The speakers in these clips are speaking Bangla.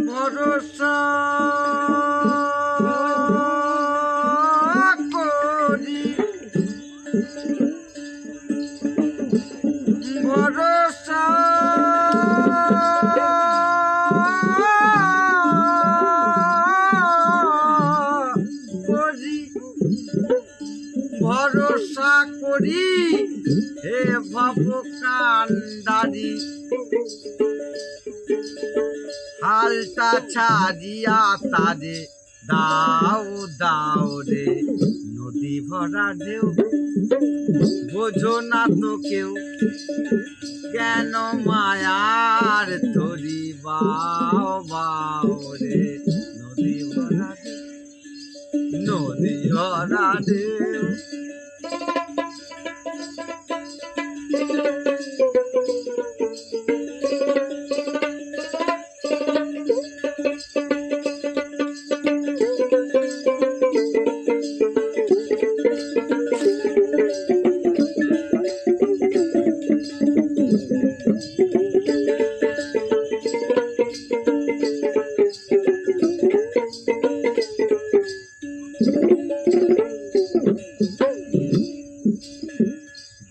ভরসা করি ভরসা করি ভরসা করি হে ভব কান্ডারি হালটা ছাড়িয়া তারে দাও দাও রে নদী ভরা ঢেউ বোঝো না তো কেউ কেন মায়ার তরি বাও বাও রে নদী ভরা ঢেউ নদী ভরা ঢেউ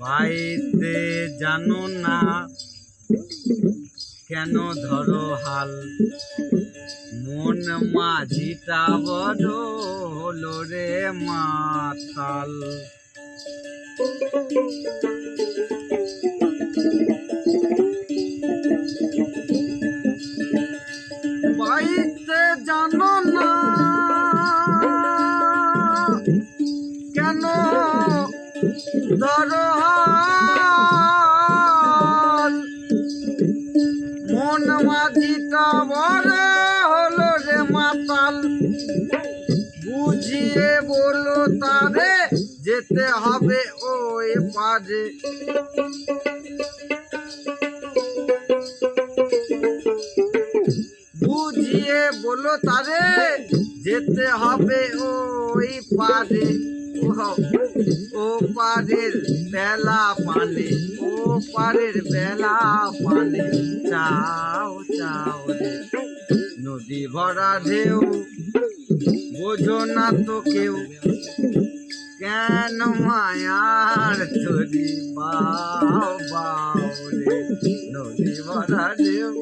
বাইতে জানো না কেন ধরো হাল মন মাঝিটা বড় হলো রে মাতাল বাইতে জানো না কেন ধরো হাল মন মাঝিটা বড় হলো রে মাতাল বুঝিয়ে বলো তারে যেতে হবে ওই পারে বুঝিয়ে বলো তারে যেতে হবে ওই পারে ও পারের বেলা পানে ও পারের বেলা পানে চাও চাও রে নদী ভরা ঢেউ বোঝো না তো কেউ কেন মায়ার তরি বাও বাও রে নদী ভরা ঢেউ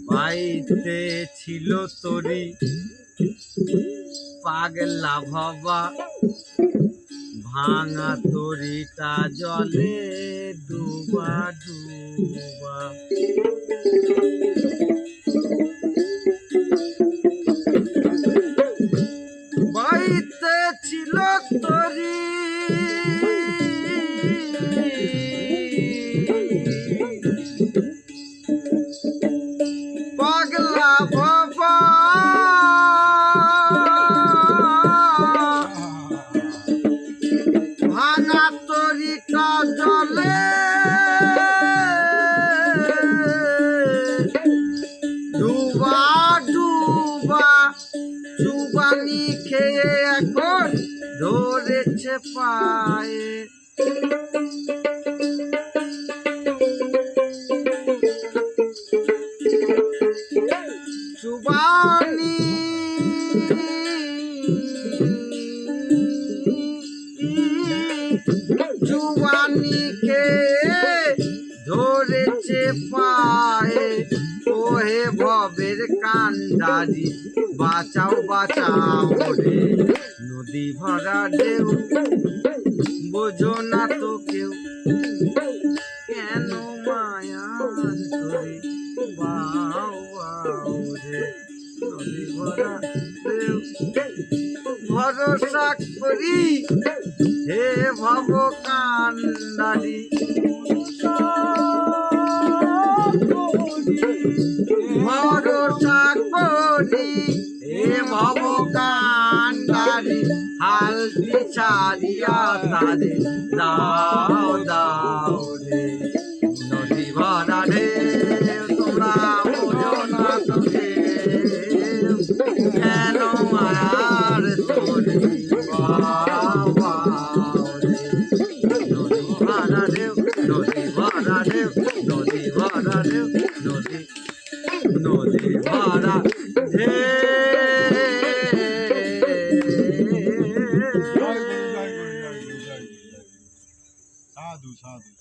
বাইতে ছিল তরি পাগলা ভবা ভাঙা তরিটা জলে ডুবা ডুবা বাইতে ছিল তরি পাগলা বাবা ভাঙা তরিটা জলে ডুবা ডুবা চুবানি খেয়ে এখন ধরেছে পায়ে চুবানি চুবানি খেয়ে ধরেছে পায়ে ওহে ভবের কান্ডারি বাঁচাও বাঁচাও রে নদী ভরা ঢেউ বোঝো না তো কেউ কেন মায়ার তরি বাও বাও রে নদী ভরা ঢেউ ভরসা করি হে ভব কান্ডারি ভরসা করি হে ভব কান্ডারি হাল ছাড়িয়া তারে দাও দাও রে নদী ভরা ঢেউ তোমরা বোঝো না তো ঢেউ কেন আর তোরে বাবা রে নদী ভরা ঢেউ